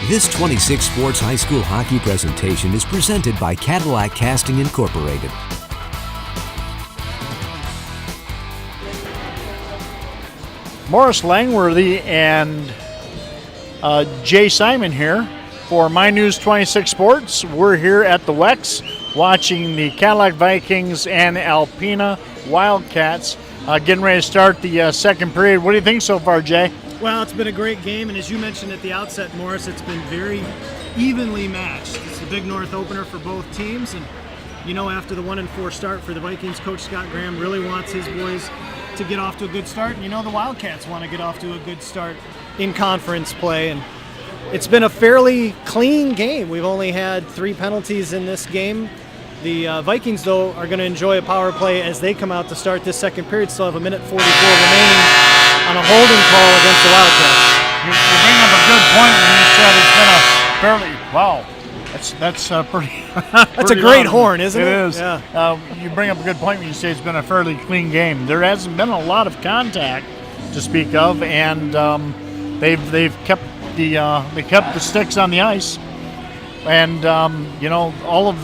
This 26 Sports High School Hockey presentation is presented by Cadillac Casting Incorporated. Morris Langworthy and Jay Simon here for My News 26 Sports. We're here at the Wex watching the Cadillac Vikings and Alpena Wildcats getting ready to start the second period. What do you think so far, Jay? Well, it's been a great game, and as you mentioned at the outset, Morris, it's been very evenly matched. It's the Big North opener for both teams, and you know, after the 1-4 start for the Vikings, Coach Scott Graham really wants his boys to get off to a good start, and you know the Wildcats want to get off to a good start in conference play, and it's been a fairly clean game. We've only had 3 penalties in this game. The Vikings, though, are going to enjoy a power play as they come out to start this second period. Still have a minute 44 remaining on a holding call against the Wildcats. You bring up a good point when you said it's been a fairly, wow, that's pretty. That's a great horn, isn't it? It is. Yeah. You bring up a good point when you say it's been a fairly clean game. There hasn't been a lot of contact to speak of, and they've kept the sticks on the ice. And you know, all of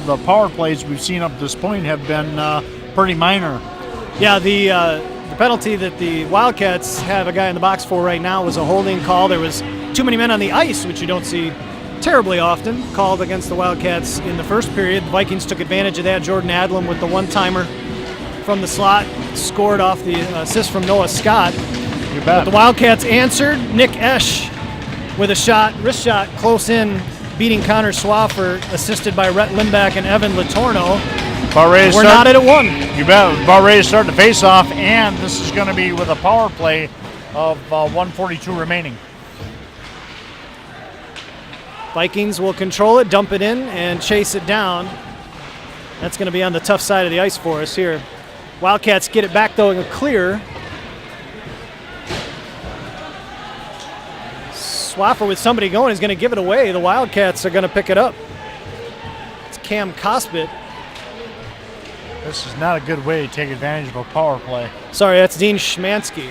the power plays we've seen up to this point have been pretty minor. Yeah, the penalty that the Wildcats have a guy in the box for right now was a holding call. There was too many men on the ice, which you don't see terribly often, called against the Wildcats in the first period. The Vikings took advantage of that. Jordan Adlam with the one-timer from the slot scored off the assist from Noah Scott. You bet. But the Wildcats answered. Nick Esch with a wrist shot, close in, beating Connor Swaffer, assisted by Rhett Limbach and Evan Latorno. We're not at it one. You bet. About ready to start the face-off, and this is going to be with a power play of 1:42 remaining. Vikings will control it, dump it in, and chase it down. That's going to be on the tough side of the ice for us here. Wildcats get it back, though, and clear. Swaffer with somebody going is going to give it away. The Wildcats are going to pick it up. It's Cam Cospit. This is not a good way to take advantage of a power play. Sorry, that's Dean Schmansky.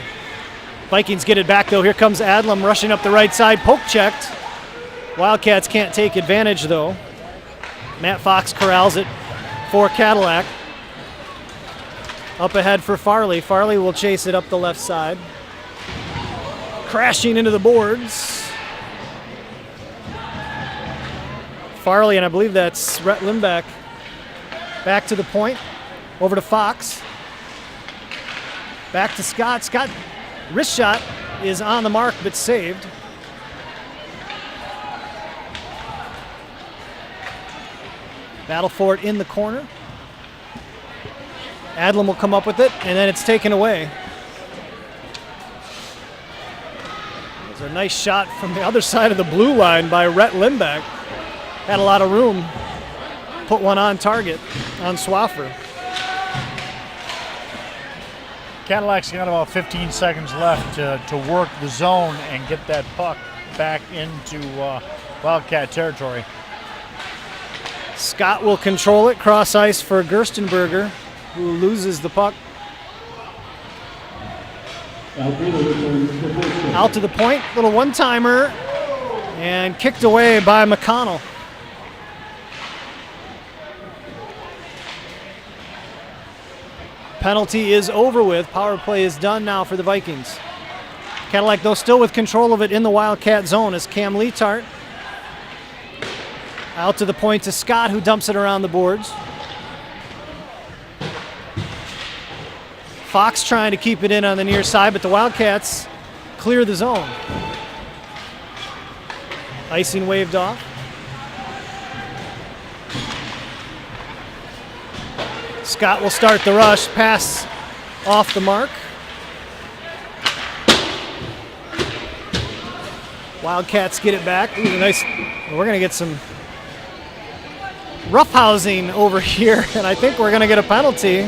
Vikings get it back, though. Here comes Adlam rushing up the right side. Poke checked. Wildcats can't take advantage, though. Matt Fox corrals it for Cadillac. Up ahead for Farley. Farley will chase it up the left side. Crashing into the boards. Farley, and I believe that's Rhett Limbach. Back to the point. Over to Fox. Back to Scott. Scott, wrist shot is on the mark but saved. Battle for it in the corner. Adlam will come up with it, and then it's taken away. There's a nice shot from the other side of the blue line by Rhett Limbach. Had a lot of room. Put one on target on Swaffer. Cadillac's got about 15 seconds left to work the zone and get that puck back into Wildcat territory. Scott will control it, cross ice for Gerstenberger, who loses the puck. Out to the point, little one-timer, and kicked away by McConnell. Penalty is over with. Power play is done now for the Vikings. Cadillac, though, still with control of it in the Wildcat zone as Cam Leetart out to the point to Scott, who dumps it around the boards. Fox trying to keep it in on the near side, but the Wildcats clear the zone. Icing waved off. Scott will start the rush. Pass off the mark. Wildcats get it back. Ooh, nice. We're going to get some roughhousing over here, and I think we're going to get a penalty.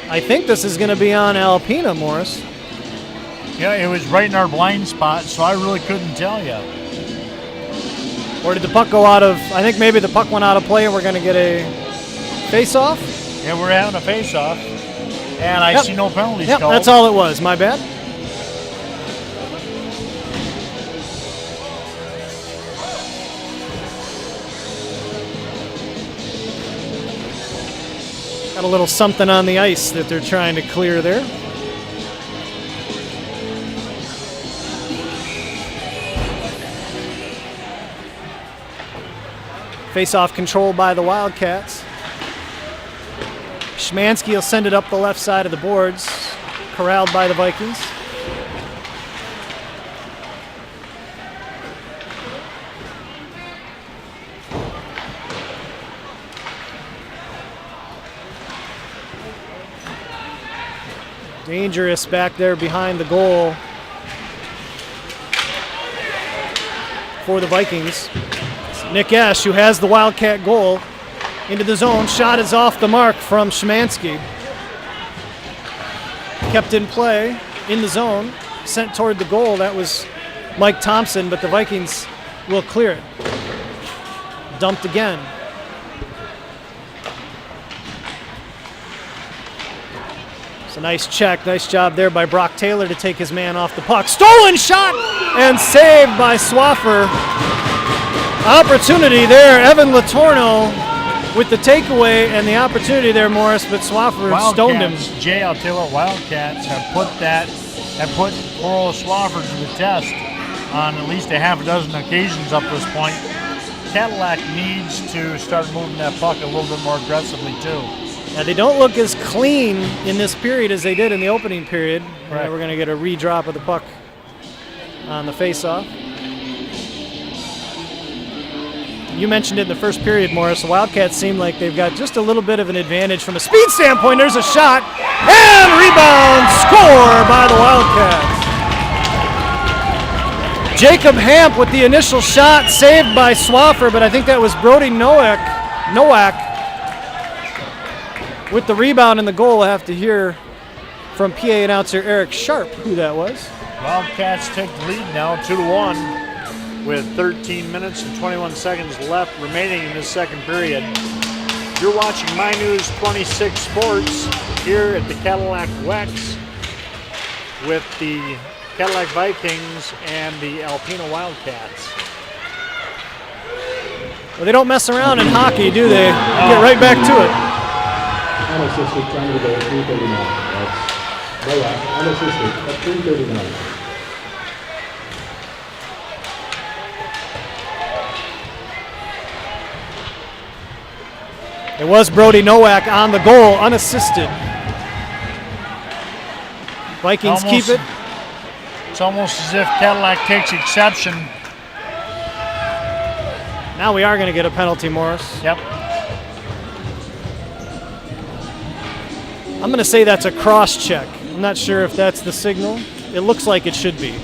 I think this is going to be on Alpena, Morris. Yeah, it was right in our blind spot, so I really couldn't tell you. Or did the puck go out of, I think maybe the puck went out of play and we're going to get a face-off? Yeah, we're having a face-off, and I see no penalties called. That's all it was. My bad. Got a little something on the ice that they're trying to clear there. Face-off control by the Wildcats. Szymanski will send it up the left side of the boards, corralled by the Vikings. Dangerous back there behind the goal for the Vikings. Nick Esch, who has the Wildcat goal, into the zone. Shot is off the mark from Szymanski. Kept in play, in the zone, sent toward the goal. That was Mike Thompson, but the Vikings will clear it. Dumped again. It's a nice check, nice job there by Brock Taylor to take his man off the puck. Stolen shot and saved by Swaffer. Opportunity there, Evan Latorno with the takeaway and the opportunity there, Morris, but Swaffer stoned him. Jay, I'll tell you what, Wildcats have put Coral Swaffer to the test on at least a half a dozen occasions up to this point. Cadillac needs to start moving that puck a little bit more aggressively too. Now, they don't look as clean in this period as they did in the opening period. Right. We're going to get a redrop of the puck on the face-off. You mentioned it in the first period, Morris. The Wildcats seem like they've got just a little bit of an advantage from a speed standpoint. There's a shot and rebound, score by the Wildcats. Jacob Hamp with the initial shot, saved by Swaffer, but I think that was Brody Nowak with the rebound and the goal. We'll have to hear from PA announcer Eric Sharp who that was. Wildcats take the lead now, 2-1, with 13 minutes and 21 seconds left remaining in this second period. You're watching My News 26 Sports here at the Cadillac Wex with the Cadillac Vikings and the Alpena Wildcats. Well, they don't mess around in hockey, do they? Get right back to it. Unassisted, trying to go 339. That's Nowak, unassisted at 339. It was Brody Nowak on the goal, unassisted. Vikings keep it. It's almost as if Cadillac takes exception. Now we are going to get a penalty, Morris. Yep. I'm going to say that's a cross-check. I'm not sure if that's the signal. It looks like it should be.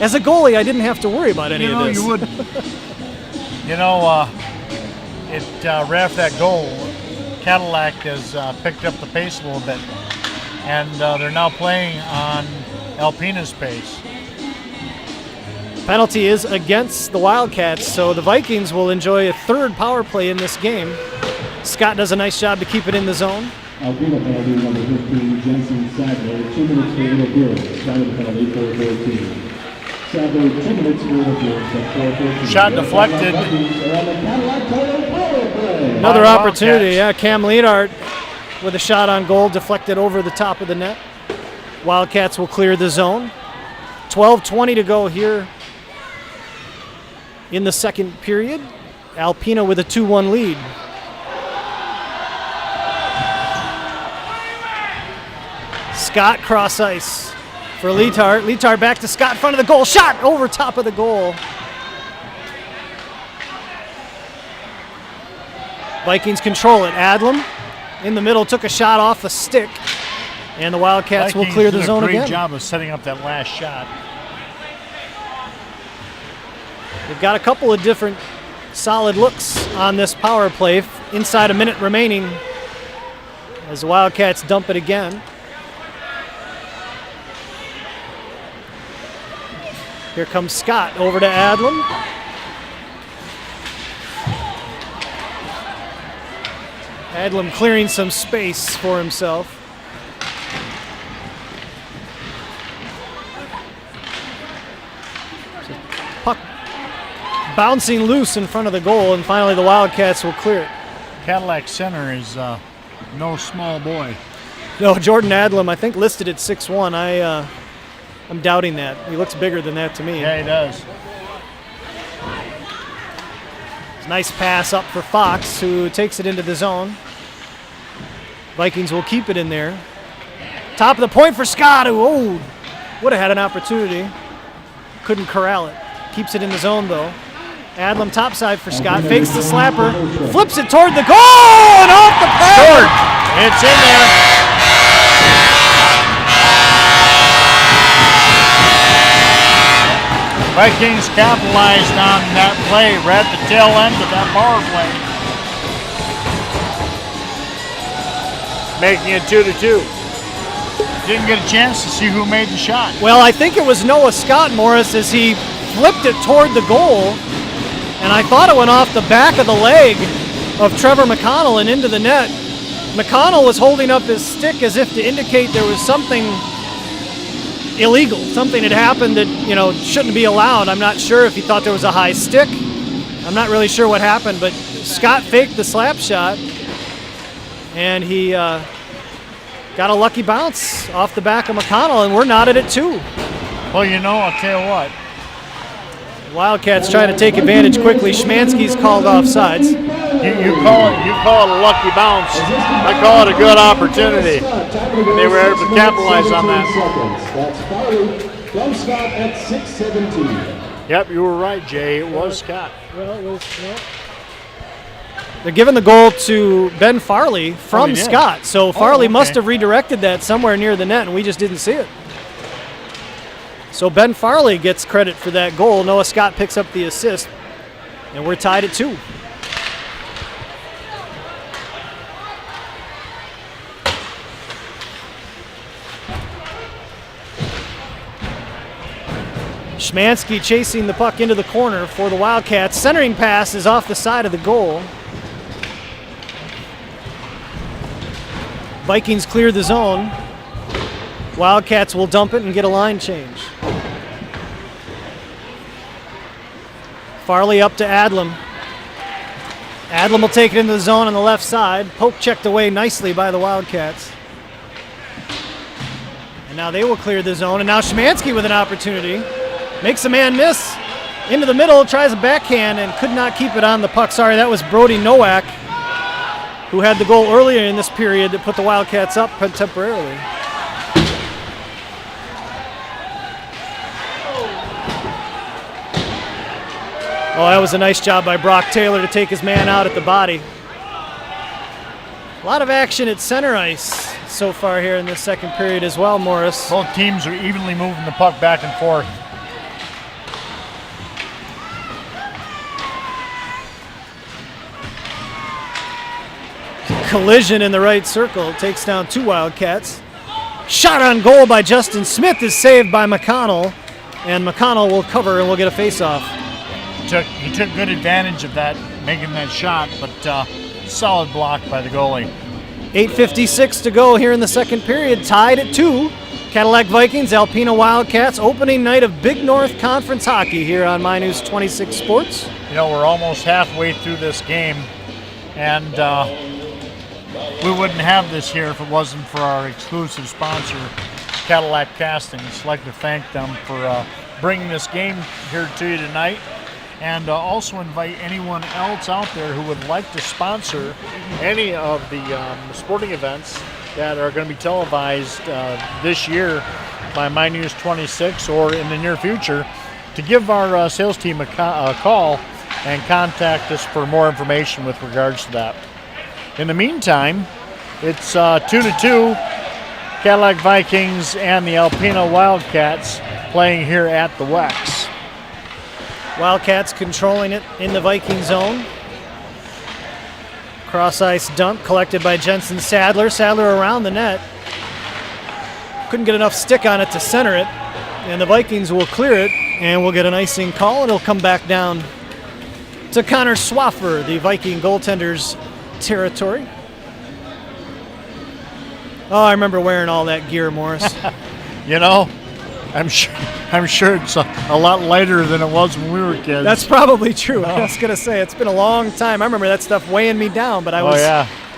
As a goalie, I didn't have to worry about any of this. You would. Right after that goal, Cadillac has picked up the pace a little bit, and they're now playing on Alpena's pace. Penalty is against the Wildcats, so the Vikings will enjoy a third power play in this game. Scott does a nice job to keep it in the zone. Alpena penalty number 15, Jensen Sadler, 2 minutes for interference. Started penalty 4-14. Sadler, 2 minutes for interference at 4-14. Shot deflected. Another opportunity, yeah. Cam Leonhardt with a shot on goal, deflected over the top of the net. Wildcats will clear the zone. 12:20 to go here in the second period. Alpena with a 2-1 lead. Scott cross ice for Leonhardt. Leonhardt back to Scott, front of the goal. Shot over top of the goal. Vikings control it. Adlam in the middle took a shot off a stick, and the Wildcats will clear the zone again. Great job of setting up that last shot. They've got a couple of different solid looks on this power play. Inside a minute remaining as the Wildcats dump it again. Here comes Scott over to Adlam. Adlam clearing some space for himself. Puck bouncing loose in front of the goal, and finally the Wildcats will clear it. Cadillac Center is no small boy. No, Jordan Adlam, I think listed at 6'1". I'm doubting that. He looks bigger than that to me. Yeah, he does. Nice pass up for Fox, who takes it into the zone. Vikings will keep it in there. Top of the point for Scott, who would have had an opportunity. Couldn't corral it. Keeps it in the zone, though. Adlam topside for Scott. Fakes the slapper. Flips it toward the goal and off the pad. Short. It's in there. Vikings capitalized on that play right at the tail end of that power play. Making it 2-2. Didn't get a chance to see who made the shot. Well, I think it was Noah Scott, Morris, as he flipped it toward the goal. And I thought it went off the back of the leg of Trevor McConnell and into the net. McConnell was holding up his stick as if to indicate there was something illegal. Something had happened that, shouldn't be allowed. I'm not sure if he thought there was a high stick. I'm not really sure what happened, but Scott faked the slap shot, and he got a lucky bounce off the back of McConnell, and we're knotted at 2. Well, I'll tell you what. Wildcats trying to take advantage quickly. Schmansky's called offsides. You call it a lucky bounce. I call it a good opportunity. They were able to capitalize on that. That's Farley from Scott at 6:17. Yep, you were right, Jay. It was Scott. They're giving the goal to Ben Farley from Scott. So Farley must have redirected that somewhere near the net, and we just didn't see it. So Ben Farley gets credit for that goal. Noah Scott picks up the assist, and we're tied at 2. Schmansky chasing the puck into the corner for the Wildcats. Centering pass is off the side of the goal. Vikings clear the zone. Wildcats will dump it and get a line change. Farley up to Adlam. Adlam will take it into the zone on the left side. Poke checked away nicely by the Wildcats. And now they will clear the zone. And now Schmansky with an opportunity. Makes a man miss. Into the middle, tries a backhand and could not keep it on the puck. Sorry, that was Brody Nowak, who had the goal earlier in this period that put the Wildcats up temporarily. Oh, that was a nice job by Brock Taylor to take his man out at the body. A lot of action at center ice so far here in the second period as well, Morris. Both teams are evenly moving the puck back and forth. Collision in the right circle takes down 2 Wildcats. Shot on goal by Justin Smith is saved by McConnell, and McConnell will cover and we'll get a face-off. He took good advantage of that, making that shot, but solid block by the goalie. 8:56 to go here in the second period, tied at 2. Cadillac Vikings, Alpena Wildcats, opening night of Big North Conference hockey here on My News 26 Sports. We're almost halfway through this game, and we wouldn't have this here if it wasn't for our exclusive sponsor, Cadillac Casting. I'd like to thank them for bringing this game here to you tonight, and also invite anyone else out there who would like to sponsor any of the sporting events that are going to be televised this year by My News 26 or in the near future, to give our sales team a call and contact us for more information with regards to that. In the meantime, it's 2-2, Cadillac Vikings and the Alpena Wildcats playing here at the Wex. Wildcats controlling it in the Viking zone. Cross ice dump collected by Jensen Sadler. Sadler around the net. Couldn't get enough stick on it to center it. And the Vikings will clear it, and we'll get an icing call, and it'll come back down to Connor Swaffer, the Viking goaltender's territory. Oh, I remember wearing all that gear, Morris. I'm sure it's a lot lighter than it was when we were kids. That's probably true. I was going to say, it's been a long time. I remember that stuff weighing me down, but I was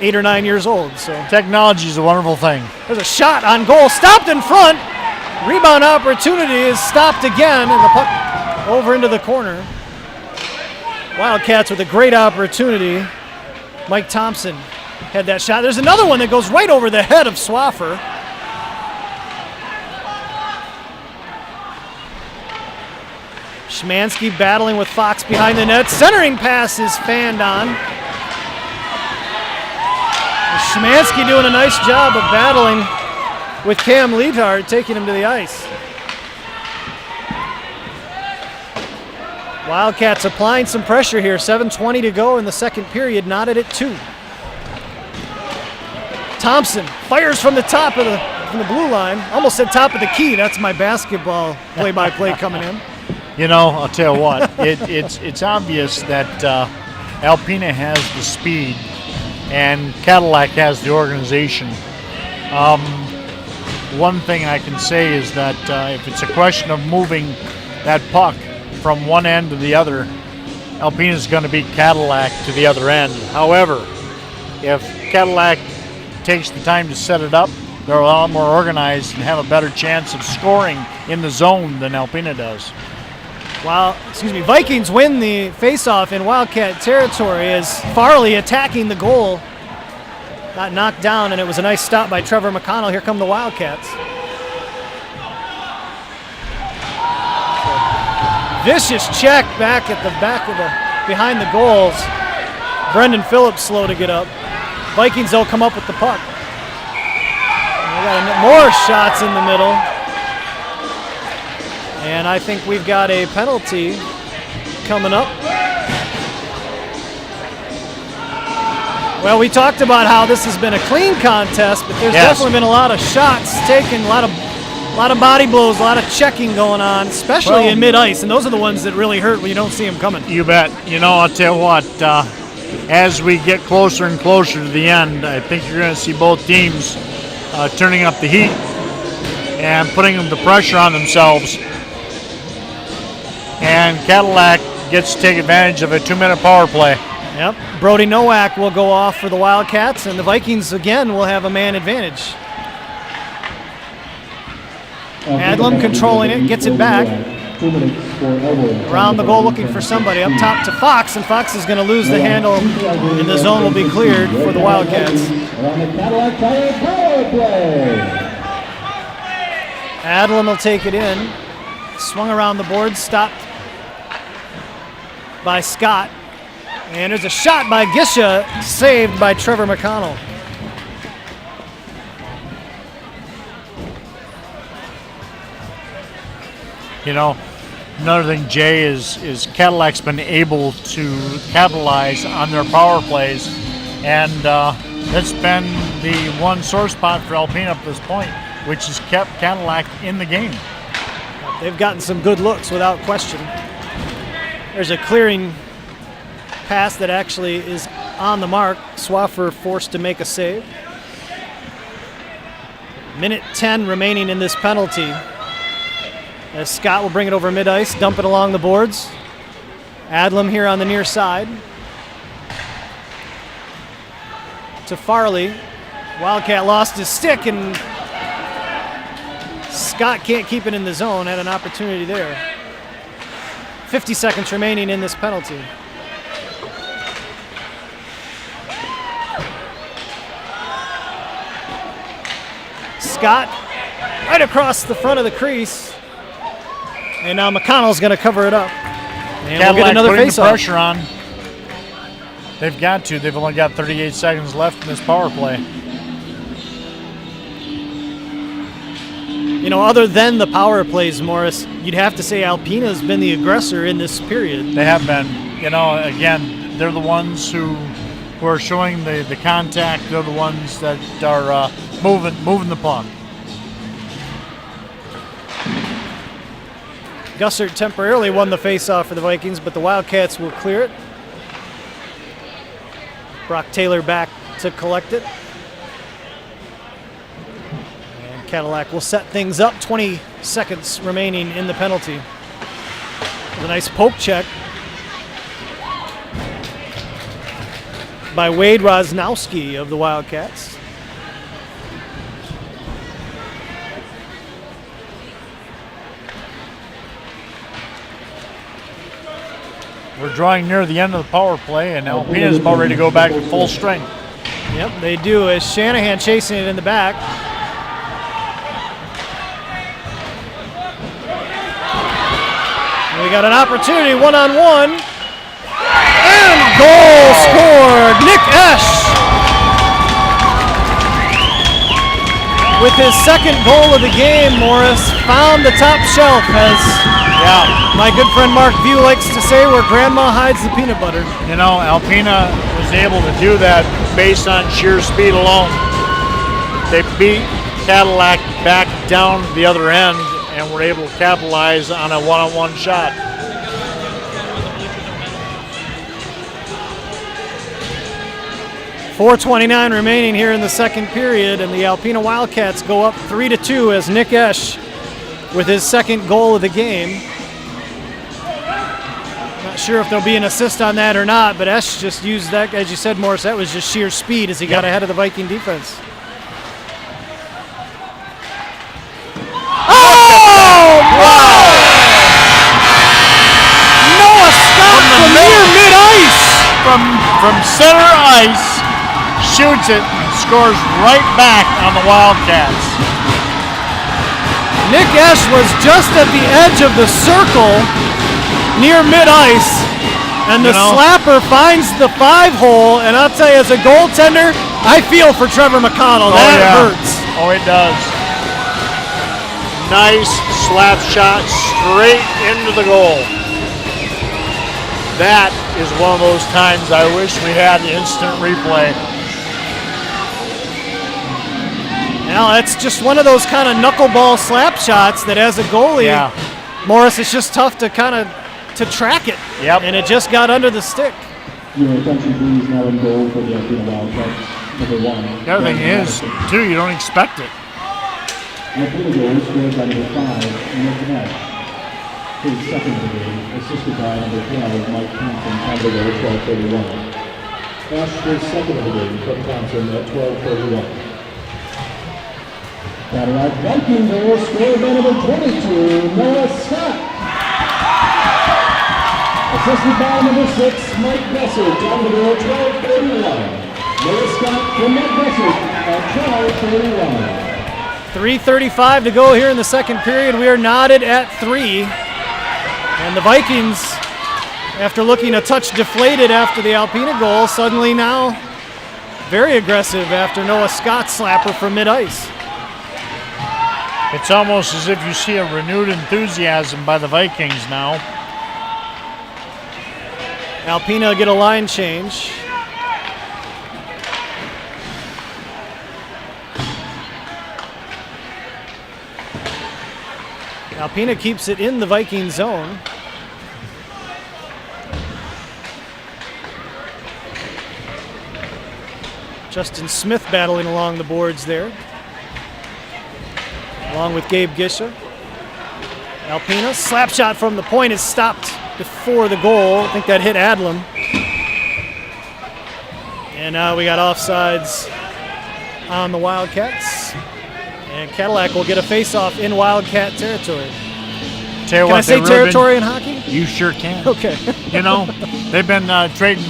8 or 9 years old. So technology is a wonderful thing. There's a shot on goal, stopped in front. Rebound opportunity is stopped again, and the puck over into the corner. Wildcats with a great opportunity. Mike Thompson had that shot. There's another one that goes right over the head of Swaffer. Szymanski battling with Fox behind the net. Centering pass is fanned on. Szymanski doing a nice job of battling with Cam Leithart, taking him to the ice. Wildcats applying some pressure here. 7:20 to go in the second period, knotted at 2. Thompson fires from the top of from the blue line. Almost said top of the key. That's my basketball play-by-play coming in. You know, I'll tell you what. It's obvious that Alpena has the speed and Cadillac has the organization. One thing I can say is that if it's a question of moving that puck from one end to the other, Alpena is going to beat Cadillac to the other end. However, if Cadillac takes the time to set it up, they're a lot more organized and have a better chance of scoring in the zone than Alpena does. Vikings win the faceoff in Wildcat territory as Farley attacking the goal. Got knocked down, and it was a nice stop by Trevor McConnell. Here come the Wildcats. Vicious check back at the behind the goals. Brendan Phillips slow to get up. Vikings, they'll come up with the puck. We got more shots in the middle. And I think we've got a penalty coming up. Well, we talked about how this has been a clean contest, but there's definitely been a lot of shots taken, a lot of body blows, a lot of checking going on, especially in mid-ice, and those are the ones that really hurt when you don't see them coming. You bet. You know, I'll tell you what, as we get closer and closer to the end, I think you're going to see both teams turning up the heat and putting the pressure on themselves. And Cadillac gets to take advantage of a 2-minute power play. Yep. Brody Nowak will go off for the Wildcats, and the Vikings again will have a man advantage. Adlam controlling it, gets it back. Around the goal looking for somebody. Up top to Fox, and Fox is going to lose the handle, and the zone will be cleared for the Wildcats. Adlam will take it in. Swung around the board, stopped by Scott. And there's a shot by Gisha, saved by Trevor McConnell. You know, another thing, Jay, is Cadillac's been able to capitalize on their power plays, and that's been the one sore spot for Alpena up to this point, which has kept Cadillac in the game. They've gotten some good looks without question. There's a clearing pass that actually is on the mark. Swaffer forced to make a save. Minute 10 remaining in this penalty. As Scott will bring it over mid-ice, dump it along the boards. Adlam here on the near side. To Farley. Wildcat lost his stick, and Scott can't keep it in the zone. Had an opportunity there. 50 seconds remaining in this penalty. Scott right across the front of the crease. And now McConnell's going to cover it up. And Cadillac we'll get another putting the face-off. pressure on. They've got to. They've only got 38 seconds left in this power play. You know, other than the power plays, Morris, you'd have to say Alpena's been the aggressor in this period. They have been. You know, again, they're the ones who are showing the contact. They're the ones that are moving the puck. Gussert temporarily won the faceoff for the Vikings, but the Wildcats will clear it. Brock Taylor back to collect it. And Cadillac will set things up. 20 seconds remaining in the penalty. With a nice poke check by Wade Rosnowski of the Wildcats. We're drawing near the end of the power play, and Alpena is about ready to go back to full strength. Yep, they do, as Shanahan chasing it in the back. And we got an opportunity, one-on-one. And goal scored, Nick Esch. With his second goal of the game, Morris found the top shelf, as my good friend Mark View likes to say, where grandma hides the peanut butter. You know, Alpena was able to do that based on sheer speed alone. They beat Cadillac back down the other end and were able to capitalize on a one-on-one shot. .429 remaining here in the second period, and the Alpena Wildcats go up 3-2 as Nick Esch with his second goal of the game. Not sure if there'll be an assist on that or not, but Esch just used that, as you said, Morris, that was just sheer speed as he got ahead of the Viking defense. Oh, wow! Noah Scott from near mid-ice! From center ice, shoots it, and scores right back on the Wildcats. Nick Esch was just at the edge of the circle near mid-ice, and the slapper finds the 5-hole, and I'll tell you, as a goaltender, I feel for Trevor McConnell. That hurts. Oh, it does. Nice slap shot straight into the goal. That is one of those times I wish we had instant replay. Now, that's just one of those kind of knuckleball slap shots that as a goalie, Morris, it's just tough to kind of track it. Yep. And it just got under the stick. Your attention please, now in goal for the Alpena Wildcats, number 1. The other thing is, too, you don't expect it. Alpena goal scored by number 5, Nick Esch. His second of the game, assisted by number 12, Mike Thompson, on the goal, 12:31. Esch, his second of the game, from Thompson at 12:31. Cadillac Viking goal scored by number 22, Noah Scott. Assisted by number 6, Mike Bessert, on the goal, 12:31. Noah Scott from Mike Bessert at 12:31. 3:35 to go here in the second period. We are knotted at 3. And the Vikings, after looking a touch deflated after the Alpena goal, suddenly now very aggressive after Noah Scott's slapper from mid-ice. It's almost as if you see a renewed enthusiasm by the Vikings now. Alpena get a line change. Alpena keeps it in the Viking zone. Justin Smith battling along the boards there, along with Gabe Gisha. Alpena, slap shot from the point is stopped before the goal. I think that hit Adlam. And now we got offsides on the Wildcats. And Cadillac will get a face-off in Wildcat territory. Can I say territory in hockey? You sure can. Okay. You know, they've been trading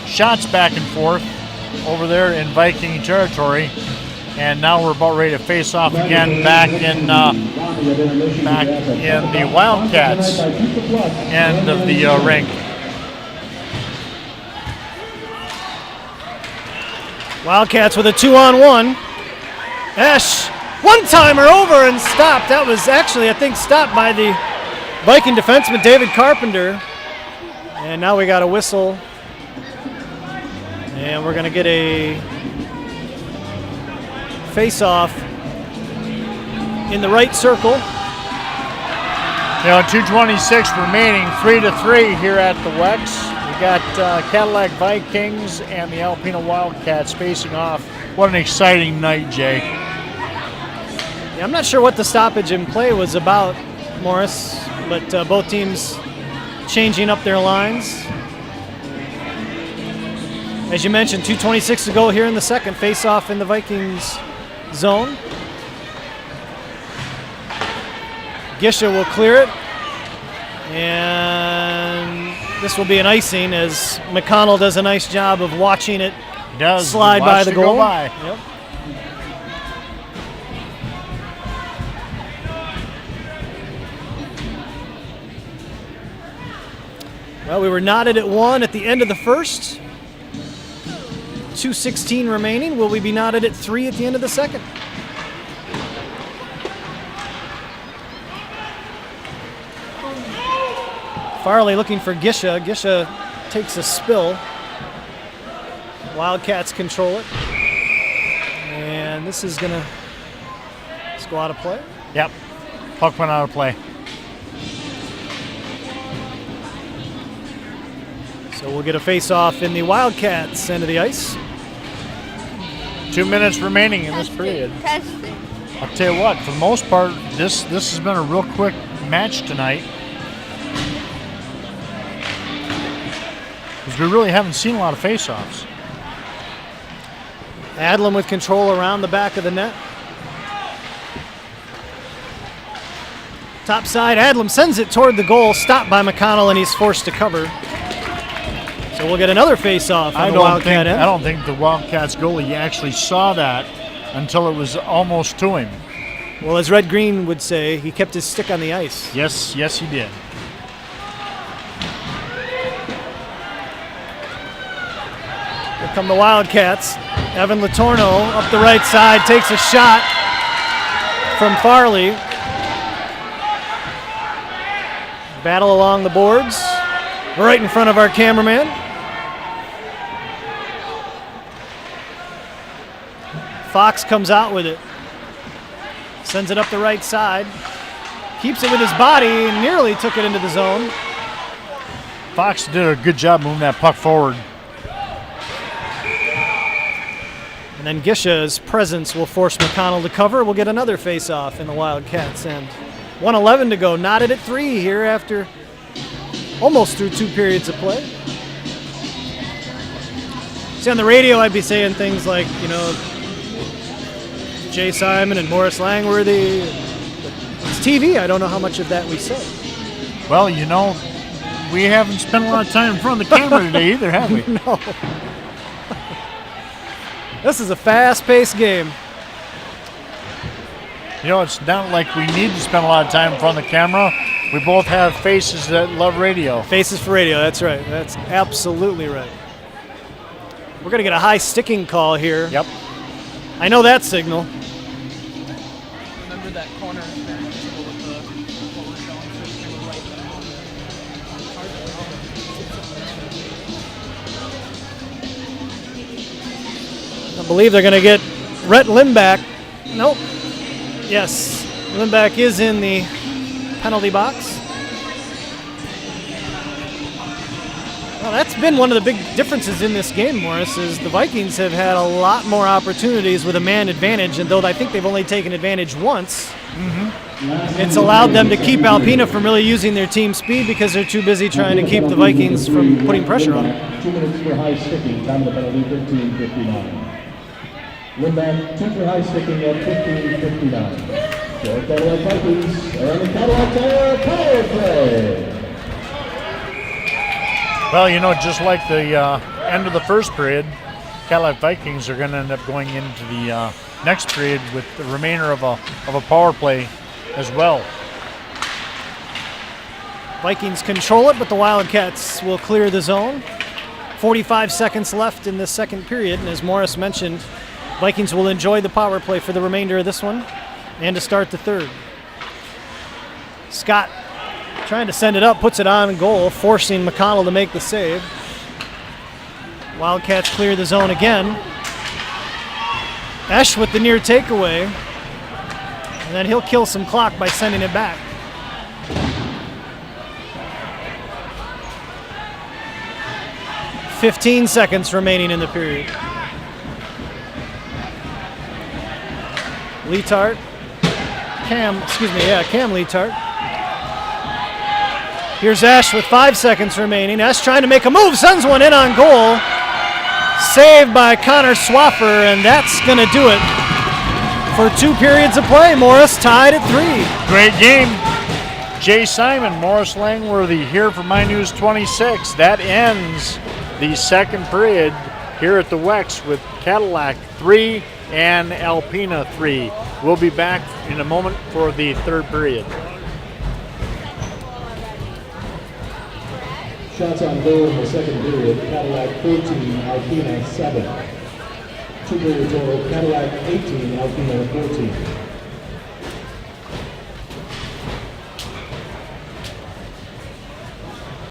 shots back and forth over there in Viking territory, and now we're about ready to face off again back in the Wildcats end of the rink. Wildcats with a 2-on-1. Esch, one-timer over and stopped. That was actually, I think, stopped by the Viking defenseman David Carpenter. And now we got a whistle. And we're going to get a face-off in the right circle. You know, 2:26 remaining, 3-3 here at the Wex. We got Cadillac Vikings and the Alpena Wildcats facing off. What an exciting night, Jay. Yeah, I'm not sure what the stoppage in play was about, Morris, but both teams changing up their lines. As you mentioned, 2:26 to go here in the second. Face-off in the Vikings zone. Gisha will clear it. And this will be an icing as McConnell does a nice job of watching it slide by the goal. Yep. Well, we were knotted at 1 at the end of the first. 2:16 remaining. Will we be knotted at 3 at the end of the second? Farley looking for Gisha. Gisha takes a spill. Wildcats control it. And this is going to go out of play. Yep. Puck went out of play. So we'll get a face-off in the Wildcats end of the ice. 2 minutes remaining in this period. I'll tell you what, for the most part, this has been a real quick match tonight. Because we really haven't seen a lot of face-offs. Adlam with control around the back of the net. Top side, Adlam sends it toward the goal, stopped by McConnell, and he's forced to cover. So we'll get another face-off on the Wildcat end. I don't think the Wildcats goalie actually saw that until it was almost to him. Well, as Red Green would say, he kept his stick on the ice. Yes, he did. Here come the Wildcats. Evan Latorno up the right side, takes a shot from Farley. Battle along the boards, right in front of our cameraman. Fox comes out with it. Sends it up the right side. Keeps it with his body and nearly took it into the zone. Fox did a good job moving that puck forward. And then Gisha's presence will force McConnell to cover. We'll get another face-off in the Wildcats end. 1:11 to go. Knotted at 3 here after almost through 2 periods of play. See, on the radio, I'd be saying things like, Jay Simon and Morris Langworthy. It's TV. I don't know how much of that we say. Well, we haven't spent a lot of time in front of the camera today either, have we? No. This is a fast-paced game. It's not like we need to spend a lot of time in front of the camera. We both have faces that love radio. Faces for radio, that's right. That's absolutely right. We're going to get a high sticking call here. Yep. I know that signal. Remember that corner I believe they're going to get Rhett Limback. Nope. Yes, Limback is in the penalty box. Well, that's been one of the big differences in this game, Morris, is the Vikings have had a lot more opportunities with a man advantage, and though I think they've only taken advantage once, it's allowed them to keep Alpena from really using their team speed because they're too busy trying to keep the Vikings from putting pressure on them. 2 minutes for high sticking, time of the penalty, 15:59. Limback, 2 for high sticking at 15:59. The Cadillac Vikings are on the Cadillac power play. Well, just like the end of the first period, Cadillac Vikings are going to end up going into the next period with the remainder of a power play as well. Vikings control it, but the Wildcats will clear the zone. 45 seconds left in the second period, and as Morris mentioned, Vikings will enjoy the power play for the remainder of this one and to start the third. Scott trying to send it up, puts it on goal, forcing McConnell to make the save. Wildcats clear the zone again. Esch with the near takeaway, and then he'll kill some clock by sending it back. "15 seconds remaining in the period. Leetart Cam Leetart. Here's Esch with 5 seconds remaining. Esch trying to make a move, sends one in on goal. Saved by Connor Swaffer, and that's going to do it for 2 periods of play. Morris tied at 3. Great game. Jay Simon, Morris Langworthy here for My News 26. That ends the second period here at the Wex with Cadillac 3 and Alpena 3. We'll be back in a moment for the third period. Shots on goal in the second period, Cadillac 14, Alpena 7. 2 period total, Cadillac 18, Alpena 14.